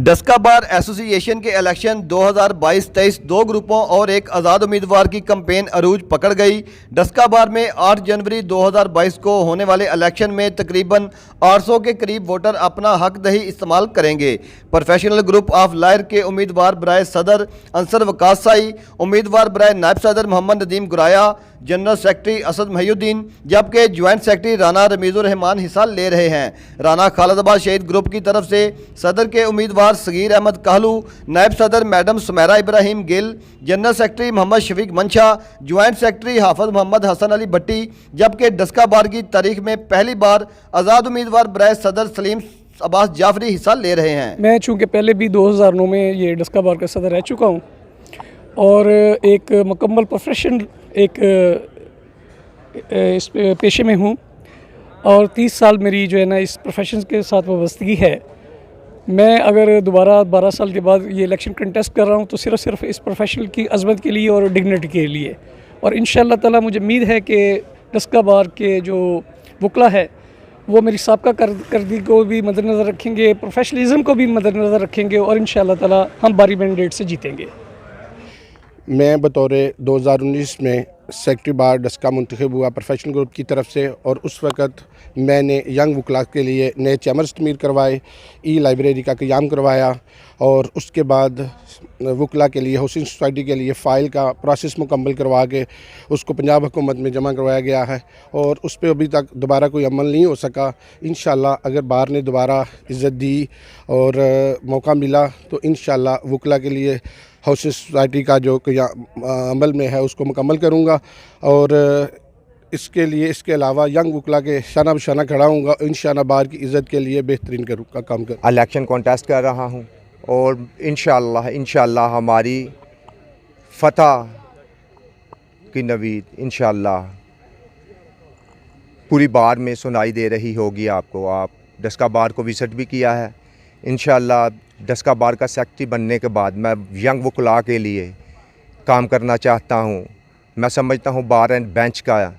Daska bar association के election 2022-23 दो ग्रुपों और एक आज़ाद उम्मीदवार की कैंपेन अरूज पकड़ गई। डस्का बार में 8 जनवरी 2022 को होने वाले इलेक्शन में तकरीबन 800 के करीब वोटर अपना हक दही इस्तेमाल करेंगे। प्रोफेशनल ग्रुप ऑफ लायर के उम्मीदवार बराए सदर अंसर वकास साई, उम्मीदवार बराए नायब सदर मोहम्मद नदीम गुराया, जनरल सेक्रेटरी असद महिउद्दीन, जबकि ज्वाइंट सेक्रेटरी राना रमीजुर रहमान हिस्सा ले रहे हैं। राना खालिदाबाद शहीद ग्रुप की तरफ से सदर के उम्मीदवार सगीर अहमद कहलू, नायब सदर madam Sumera Ibrahim Gill, general secretary Mohammad Shafiq Mansha, joint secretary Hafiz Mohammad Hassan Ali Bhatti, जबकि डस्का बार की तारीख में पहली बार आज़ाद उम्मीदवार बराए सदर सलीम अब्बास जाफरी हिस्सा ले रहे हैं। मैं चूँकि पहले भी 2009 में ये डस्का बार का सदर रह चुका हूँ और एक मुकम्मल प्रोफेशनल इस पेशे में हूँ और 30 साल मेरी जो है ना इस प्रोफेशन के साथ वाबस्तगी है। मैं अगर दोबारा 12 साल के बाद ये इलेक्शन कंटेस्ट कर रहा हूँ तो सिर्फ इस प्रोफेशनल की अज़मत के लिए और डिग्निटी के लिए, और इंशाअल्लाह ताला मुझे उम्मीद है कि डस्का बार के जो वकला है वो मेरी साबका करदी को भी मद्देनज़र रखेंगे, प्रोफेशनलिज़म को भी मद्देनज़र रखेंगे और इंशाअल्लाह ताला हम भारी मैंडेट से जीतेंगे। मैं बतौर 2019 में सेक्रेटरी बार डस्का मुंतखब हुआ प्रोफेशनल ग्रुप की तरफ से, और उस वक़्त मैंने यंग वकला के लिए नए चैम्बर्स तमीर करवाए, ई लाइब्रेरी का क़याम करवाया, और उसके बाद वकला के लिए हाउसिंग सोसाइटी के लिए फ़ाइल का प्रोसेस मुकम्मल करवा के उसको पंजाब हुकूमत में जमा करवाया गया है, और उस पर अभी तक दोबारा कोई अमल नहीं हो सका। इंशाअल्लाह अगर बार ने दोबारा इज़्ज़त दी और मौका मिला तो इंशाअल्लाह वकला के लिए हाउसिंग सोसाइटी का जो अमल में है उसको मुकम्मल करूँगा, और इसके अलावा यंग वकला के शाना बशाना खड़ा हूँगा। इंशाअल्लाह बार की इज़्ज़त के लिए बेहतरीन का काम कर इलेक्शन कॉन्टेस्ट कर रहा हूँ और इंशाअल्लाह हमारी फ़तह की नवीद इंशाअल्लाह पूरी बार में सुनाई दे रही होगी आपको। आप डस्का बार को विज़िट भी किया है। इंशाअल्लाह डस्का बार का सेक्रेटरी बनने के बाद मैं यंग वकला के लिए काम करना चाहता हूँ। मैं समझता हूँ बार एंड बेंच का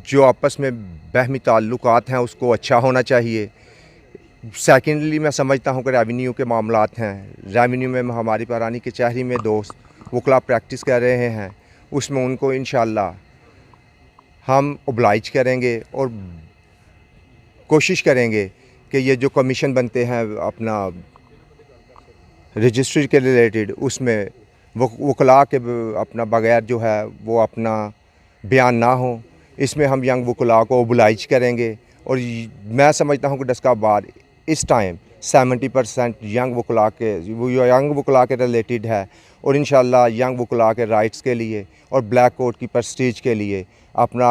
जो आपस में बहमी ताल्लुकात हैं उसको अच्छा होना चाहिए। सेकेंडली मैं समझता हूँ कि रेवेन्यू के मामलात हैं, रेवेन्यू में हमारी पुरानी कचहरी में दोस्त वकला प्रैक्टिस कर रहे हैं, उसमें उनको इंशाअल्लाह हम ओब्लाइज करेंगे और कोशिश करेंगे कि ये जो कमीशन बनते हैं अपना रजिस्ट्री के रिलेटेड, उसमें वकला के अपना बगैर जो है वो अपना बयान ना हो, इसमें हम यंग वकला को ओब्लाइज करेंगे। और मैं समझता हूँ कि डस्का बार इस टाइम 70% यंग वकला के रिलेटेड है, और इंशाअल्लाह यंग वकला के राइट्स के लिए और ब्लैक कोट की प्रेस्टीज के लिए अपना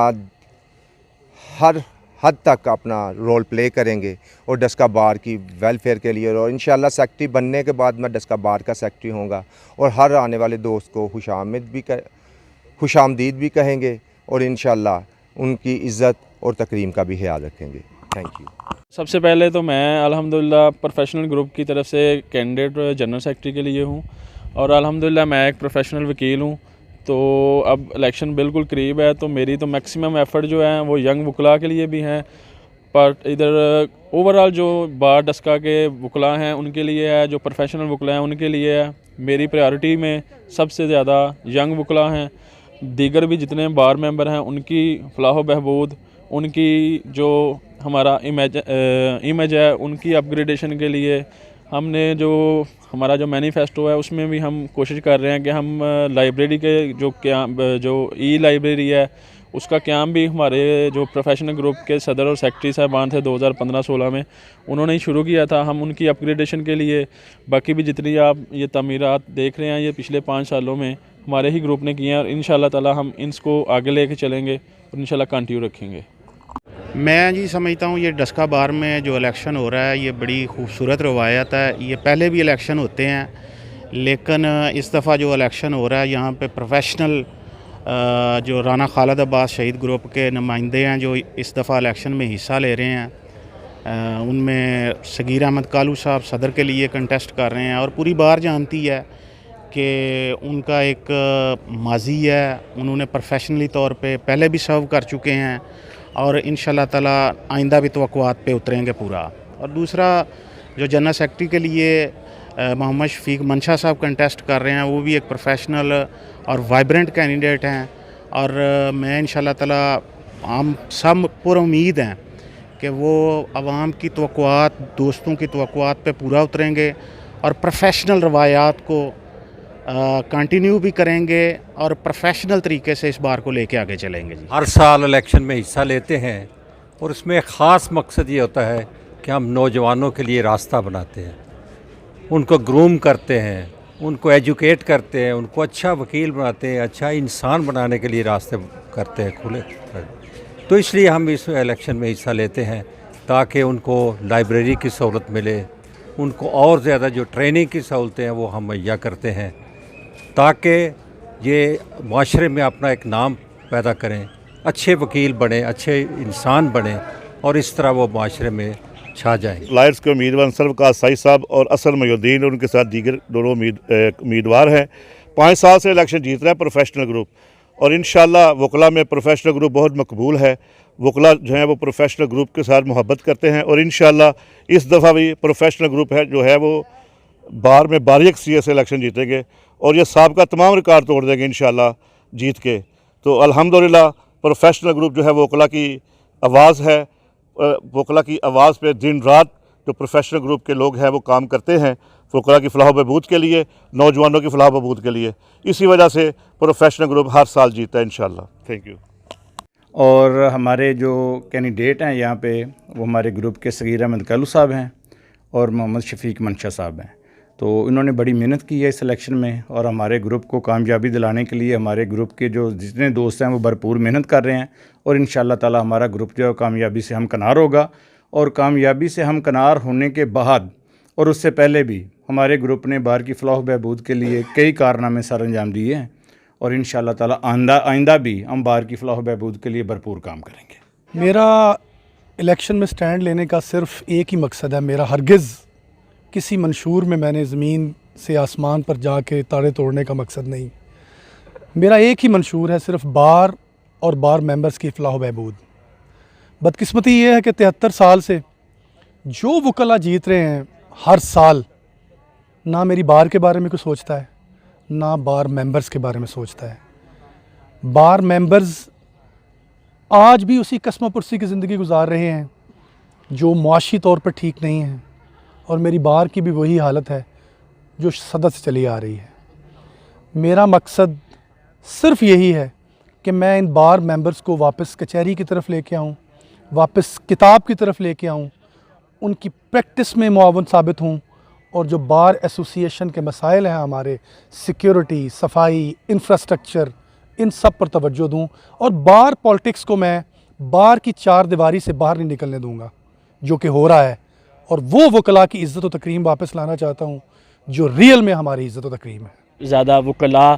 हर हद तक अपना रोल प्ले करेंगे और डस्का बार की वेलफेयर के लिए। और इंशाअल्लाह सेक्रेटरी बनने के बाद मैं डस्का बार का सेक्रेटरी होऊंगा और हर आने वाले दोस्त को खुशामदीद भी कहेंगे और इंशाअल्लाह उनकी इज़्ज़त और तकरीम का भी ख्याल रखेंगे। Thank you. सबसे पहले तो मैं अल्हम्दुलिल्लाह प्रोफेशनल ग्रुप की तरफ से कैंडिडेट जनरल सेक्रेटरी के लिए हूँ, और अल्हम्दुलिल्लाह मैं एक प्रोफेशनल वकील हूँ। तो अब इलेक्शन बिल्कुल करीब है, तो मेरी तो मैक्सिमम एफ़र्ट जो है वो यंग वकला के लिए भी हैं, पर इधर ओवरऑल जो बार डस्का के वकला हैं उनके लिए है, जो प्रोफेशनल वकला हैं उनके लिए है। मेरी प्रायोरिटी में सबसे ज़्यादा यंग वकला हैं। दीगर भी जितने बार मेंबर हैं उनकी फलाह बहबूद, उनकी जो हमारा इमेज है उनकी अपग्रेडेशन के लिए हमने जो हमारा जो मैनिफेस्टो है उसमें भी हम कोशिश कर रहे हैं कि हम लाइब्रेरी के जो ई लाइब्रेरी है उसका क़याम भी हमारे जो प्रोफेशनल ग्रुप के सदर और सेक्रेटरी साहबान थे 2015-16 में उन्होंने ही शुरू किया था। हम उनकी अपग्रेडेशन के लिए बाकी भी जितनी आप ये तमीरात देख रहे हैं ये पिछले 5 सालों में हमारे ही ग्रुप ने किए हैं, और इंशाअल्लाह ताला हम इसको आगे लेके चलेंगे और इंशाअल्लाह कंटिन्यू रखेंगे। मैं जी समझता हूँ ये डस्का बार में जो इलेक्शन हो रहा है ये बड़ी खूबसूरत रवायत है। ये पहले भी इलेक्शन होते हैं, लेकिन इस दफ़ा जो इलेक्शन हो रहा है यहाँ पे प्रोफेशनल जो राना खालिदाबाद शहीद ग्रुप के नुमाइंदे हैं जो इस दफ़ा इलेक्शन में हिस्सा ले रहे हैं, उनमें सगीर अहमद कालू साहब सदर के लिए कंटेस्ट कर रहे हैं, और पूरी बार जानती है कि उनका एक माजी है, उन्होंने प्रोफेशनली तौर पे पहले भी सर्व कर चुके हैं और इंशाअल्लाह ताला आइंदा भी तवक्कुआत पे उतरेंगे पूरा। और दूसरा जो जनरल सेक्रेटरी के लिए मोहम्मद शफीक मंशा साहब कंटेस्ट कर रहे हैं, वो भी एक प्रोफेशनल और वाइब्रेंट कैंडिडेट हैं। और मैं इंशाल्लाह ताला हम सब पुरुम्मीद हैं कि वो आवाम की तवक्कुआत, दोस्तों की तवक्कुआत पे पूरा उतरेंगे और प्रोफेशनल रवायात को कंटिन्यू भी करेंगे और प्रोफेशनल तरीके से इस बार को लेके आगे चलेंगे जी। हर साल इलेक्शन में हिस्सा लेते हैं और उसमें एक ख़ास मकसद ये होता है कि हम नौजवानों के लिए रास्ता बनाते हैं, उनको ग्रूम करते हैं, उनको एजुकेट करते हैं, उनको अच्छा वकील बनाते हैं, अच्छा इंसान बनाने के लिए रास्ते करते हैं खुले। तो इसलिए हम इस इलेक्शन में हिस्सा लेते हैं ताकि उनको लाइब्रेरी की सहूलत मिले, उनको और ज़्यादा जो ट्रेनिंग की सहूलतें हैं वो हम मुहैया करते हैं ताकि ये माशरे में अपना एक नाम पैदा करें, अच्छे वकील बने, अच्छे इंसान बने और इस तरह वो माशरे में छा जाएंगे। लायर्स के उम्मीदवार सरवकार साई साहब और असर मयूद्दीन और उनके साथ दीगर दोनों उम्मीदवार हैं। 5 साल से इलेक्शन जीत रहा है प्रोफेशनल ग्रुप और इंशाल्लाह वकला में प्रोफेशनल ग्रुप बहुत मकबूल है। वकला जो है वो प्रोफेशनल ग्रुप के साथ मोहब्बत करते हैं और इंशाल्लाह इस दफ़ा भी प्रोफेशनल ग्रुप है जो है वो बार में बारीक सीए से इलेक्शन जीतेंगे और ये साहब का तमाम रिकॉर्ड तोड़ देंगे इंशाल्लाह जीत के। तो अल्हम्दुलिल्लाह प्रोफेशनल ग्रुप जो है वो वकला की आवाज़ है, वकला की आवाज़ पे दिन रात जो प्रोफेशनल ग्रुप के लोग हैं वो काम करते हैं वकला की फलाह बहबूद के लिए, नौजवानों की फलाह बहबूद के लिए। इसी वजह से प्रोफेशनल ग्रुप हर साल जीता है इंशाल्लाह। Thank you. और हमारे जो कैंडिडेट हैं यहाँ पे वो हमारे ग्रुप के सगीर अहमद कल्लू साहब हैं और मोहम्मद शफीक मंशा साहब हैं। तो इन्होंने बड़ी मेहनत की है इस इलेक्शन में और हमारे ग्रुप को कामयाबी दिलाने के लिए हमारे ग्रुप के जो जितने दोस्त हैं वो भरपूर मेहनत कर रहे हैं और इंशाल्लाह ताला हमारा ग्रुप जो है कामयाबी से हमकनार होगा। और कामयाबी से हमकनार होने के बाद और उससे पहले भी हमारे ग्रुप ने बार की फलाह बहबूद के लिए कई कारनामे सर अंजाम दिए हैं और इंशाल्लाह ताला आइंदा भी हम बार की फलाह बहबूद के लिए भरपूर काम करेंगे। मेरा इलेक्शन में स्टैंड लेने का सिर्फ़ एक ही मकसद है मेरा। हरगिज़ किसी मंशूर में मैंने ज़मीन से आसमान पर जाके तारे तोड़ने का मकसद नहीं। मेरा एक ही मंशूर है सिर्फ बार और बार मेंबर्स की फलाह बहबूद। बदकिस्मती ये है कि 73 साल से जो वकला जीत रहे हैं हर साल, ना मेरी बार के बारे में कुछ सोचता है ना बार मेंबर्स के बारे में सोचता है। बार मेंबर्स आज भी उसी कसम पुरसी की ज़िंदगी गुजार रहे हैं जो मुआशी तौर पर ठीक नहीं है और मेरी बार की भी वही हालत है जो सदत से चली आ रही है। मेरा मकसद सिर्फ़ यही है कि मैं इन बार मेंबर्स को वापस कचहरी की तरफ लेके आऊँ, वापस किताब की तरफ लेके आऊँ, उनकी प्रैक्टिस में मुआवन साबित हूँ और जो बार एसोसिएशन के मसाइल हैं हमारे सिक्योरिटी, सफाई, इंफ्रास्ट्रक्चर, इन सब पर तवज्जो दूँ और बार पॉलिटिक्स को मैं बार की चार दीवारी से बाहर नहीं निकलने दूँगा जो कि हो रहा है। और वो वकला की इज़्ज़त व तकरीम वापस लाना चाहता हूँ जो रियल में हमारी इज़्ज़त व तकरीम है। ज़्यादा वकला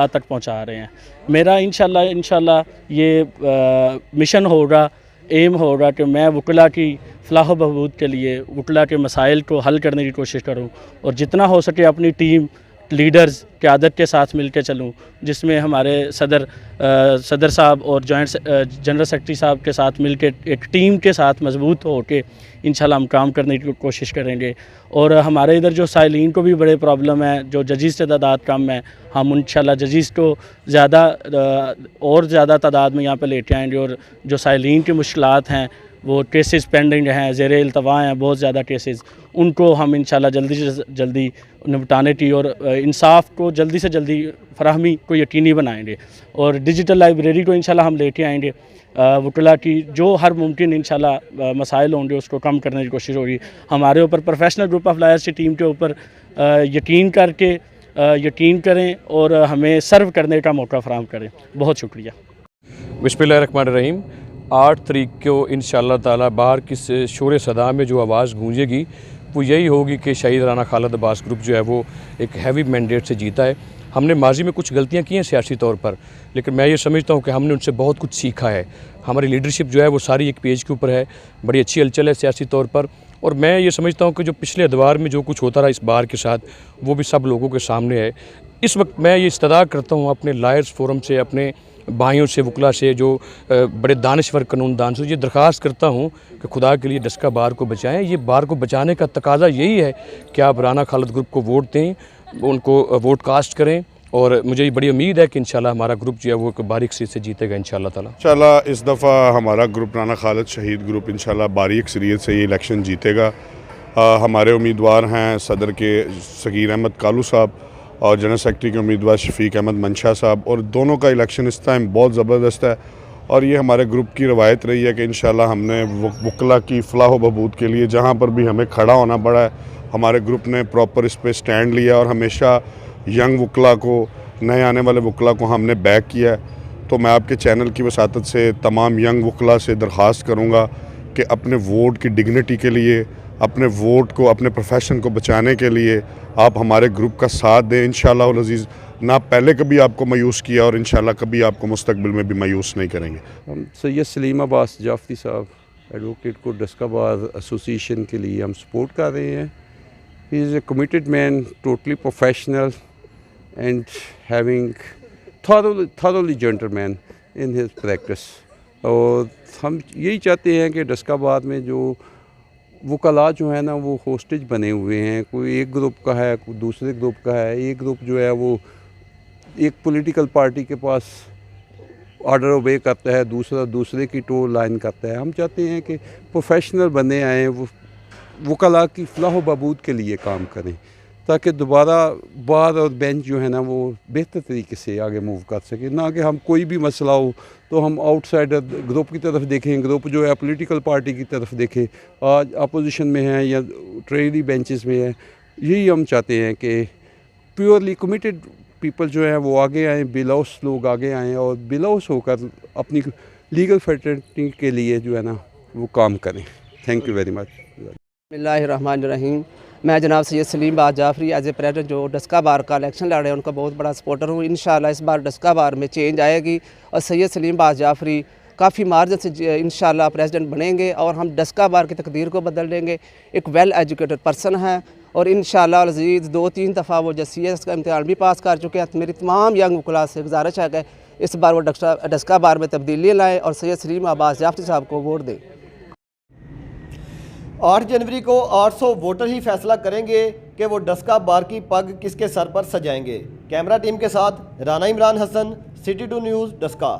तक पहुँचा रहे हैं। मेरा इंशाल्लाह ये मिशन होगा, एम होगा कि मैं वकला की फलाह बहबूद के लिए वकला के मसाइल को हल करने की कोशिश करूं और जितना हो सके अपनी टीम लीडर्स क़यादत के साथ मिलकर चलूं, जिसमें हमारे सदर साहब और जॉइंट जनरल सेक्रेटरी साहब के साथ मिलकर एक टीम के साथ मजबूत होकर इंशाल्लाह हम काम करने की कोशिश करेंगे। और हमारे इधर जो साइलिन को भी बड़े प्रॉब्लम है, जो जजीज़ से तादाद कम है, हम इंशाल्लाह जजीज़ को ज़्यादा तादाद में यहाँ पर लेके आएँगे और जो साइलिन की मुश्किलात हैं, वो केसेस पेंडिंग हैं, ज़ेर इल्तवा हैं बहुत ज़्यादा केसेस, उनको हम इंशाल्लाह जल्दी से जल्दी निपटाने की और इंसाफ को जल्दी से जल्दी फराहमी को यकीनी बनाएंगे। और डिजिटल लाइब्रेरी को इंशाल्लाह हम लेके आएंगे। वकला की जो हर मुमकिन इंशाल्लाह मसाइल होंगे उसको कम करने की कोशिश होगी। हमारे ऊपर प्रोफेशनल ग्रुप ऑफ लायर्स की टीम के ऊपर यकीन करें और हमें सर्व करने का मौका फराहम करें। बहुत शुक्रिया। बिस्मिल्लाहिर्रहमानिर्रहीम। 8 तारीख को इंशाअल्लाह ताला बाहर की शोर सदा में जो आवाज़ गूंजेगी वो यही होगी कि शहीद राना खालिद अब्बास ग्रुप जो है वो एक हैवी मैंडेट से जीता है। हमने माजी में कुछ गलतियां की हैं सियासी तौर पर, लेकिन मैं ये समझता हूँ कि हमने उनसे बहुत कुछ सीखा है। हमारी लीडरशिप जो है वो सारी एक पेज के ऊपर है, बड़ी अच्छी हलचल है सियासी तौर पर। और मैं ये समझता हूँ कि जो पिछले अदवार में जो कुछ होता रहा इस बार के साथ, वो भी सब लोगों के सामने है। इस वक्त मैं ये इस्तदा करता हूँ अपने लायर्स फोरम से, अपने भाइयों से, वकला से, जो बड़े दानश्वर कानूनदान से ये दरख्वास्त करता हूँ कि खुदा के लिए डस्का बार को बचाएं। ये बार को बचाने का तकाजा यही है कि आप राना खालिद ग्रुप को वोट दें, उनको वोट कास्ट करें, और मुझे बड़ी उम्मीद है कि इंशाल्लाह हमारा ग्रुप जो है वो एक बारीक सीट से जीतेगा इंशाल्लाह ताला। इंशाल्लाह इस दफ़ा हमारा ग्रुप राना खालिद शहीद ग्रुप इंशाल्लाह बारीक अक्सरियत से ये इलेक्शन जीतेगा। हमारे उम्मीदवार हैं सदर के सगीर अहमद कालू साहब और जनरल सेक्रेटरी के उम्मीदवार शफीक अहमद मंशा साहब, और दोनों का इलेक्शन इस टाइम बहुत ज़बरदस्त है। और ये हमारे ग्रुप की रवायत रही है कि इंशाल्लाह हमने वकला की फ़लाह व बहबूद के लिए जहाँ पर भी हमें खड़ा होना पड़ा है, हमारे ग्रुप ने प्रॉपर इस पर स्टैंड लिया और हमेशा यंग वकला को, नए आने वाले वकला को हमने बैक किया है। तो मैं आपके चैनल की वसातत से तमाम यंग वकला से दरख्वास्त करूँगा कि अपने वोट की डिग्निटी के लिए, अपने वोट को, अपने प्रोफेशन को बचाने के लिए आप हमारे ग्रुप का साथ दें। इंशाअल्लाह अज़ीज़ ना पहले कभी आपको मायूस किया और इंशाअल्लाह कभी आपको मुस्तकबिल में भी मायूस नहीं करेंगे। हम सैयद सलीम अब्बास जाफरी साहब एडवोकेट को डस्का बार एसोसिएशन के लिए हम सपोर्ट कर रहे हैं। He is a committed man, totally professional and having thoroughly gentleman in his practice. और हम यही चाहते हैं कि डस्का बार में जो वकला जो है ना वो होस्टेज बने हुए हैं, कोई एक ग्रुप का है, कोई दूसरे ग्रुप का है। एक ग्रुप जो है वो एक पॉलिटिकल पार्टी के पास ऑर्डर ओबे करता है, दूसरा दूसरे की टो लाइन करता है। हम चाहते हैं कि प्रोफेशनल बने आएँ, वो वकला की फ़लाह व बहबूद के लिए काम करें, ताकि दोबारा बार और बेंच जो है ना वो बेहतर तरीके से आगे मूव कर सके। ना कि हम कोई भी मसला हो तो हम आउटसाइडर ग्रुप की तरफ देखें, ग्रुप जो है पॉलिटिकल पार्टी की तरफ देखें, आज अपोजिशन में है या ट्रेडी बेंचेस में है। यही हम चाहते हैं कि प्योरली कमिटेड पीपल जो हैं वो आगे आएँ, बिलाउस लोग आगे आएँ और बिलाउस होकर अपनी लीगल फैटर्निटी के लिए जो है ना वो काम करें। Thank you very much. बिस्मिल्लाहिर्रहमानिर्रहीम। मैं जनाब सैयद सलीम बाज जाफरी एज ए प्रेसिडेंट जो डस्का बार का इलेक्शन लड़ रहे हैं उनका बहुत बड़ा सपोर्टर हूँ। इंशाल्लाह इस बार डस्का बार में चेंज आएगी और सैयद सलीम बाज जाफरी काफ़ी मार्जिन से इंशाल्लाह प्रेसिडेंट बनेंगे और हम डस्का बार की तकदीर को बदल देंगे। एक वेल एजुकेटेड पर्सन है और इंशाल्लाह अज़ीज़ 2-3 दफ़ा वो CS का इम्तिहान भी पास कर चुके हैं। मेरी तमाम यंग वकला से गुजारिश है कि इस बार वो डस्का बार में तब्दीली लाएँ और सैयद सलीम अब्बास जाफरी साहब को वोट दें। 8 जनवरी को 800 वोटर ही फैसला करेंगे कि वो डस्का बार की पग किसके सर पर सजाएंगे। कैमरा टीम के साथ राना इमरान हसन, City 2 न्यूज़, डस्का।